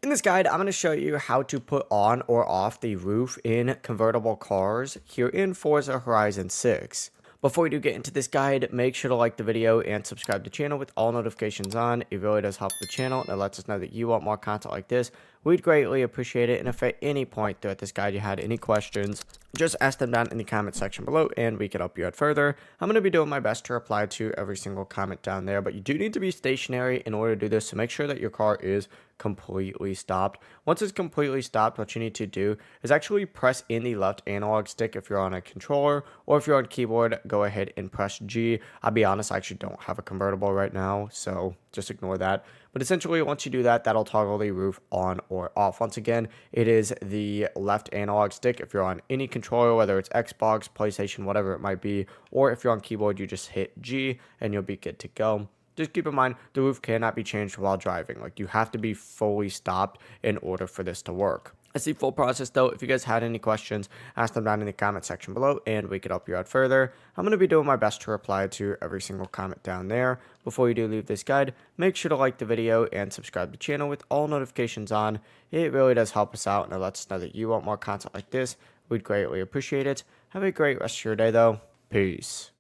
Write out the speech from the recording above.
In this guide, I'm going to show you how to put on or off the roof in convertible cars here in Forza Horizon 6. Before we do get into this guide, make sure to like the video and subscribe to the channel with all notifications on. It really does help the channel and it lets us know that you want more content like this. We'd greatly appreciate it, and if at any point throughout this guide you had any questions, just ask them down in the comment section below and we can help you out further. I'm going to be doing my best to reply to every single comment down there, but you do need to be stationary in order to do this, so make sure that your car is completely stopped. Once it's completely stopped, what you need to do is actually press in the left analog stick if you're on a controller, or if you're on keyboard, go ahead and press G. I'll be honest, I actually don't have a convertible right now, so just ignore that. But essentially, once you do that, that'll toggle the roof on or off. Once again, it is the left analog stick if you're on any controller, whether it's Xbox, PlayStation, whatever it might be, or if you're on keyboard, you just hit G and you'll be good to go. Just keep in mind, the roof cannot be changed while driving. Like, you have to be fully stopped in order for this to work. That's the full process, though. If you guys had any questions, ask them down in the comment section below, and we could help you out further. I'm going to be doing my best to reply to every single comment down there. Before you do leave this guide, make sure to like the video and subscribe to the channel with all notifications on. It really does help us out, and it lets us know that you want more content like this. We'd greatly appreciate it. Have a great rest of your day, though. Peace.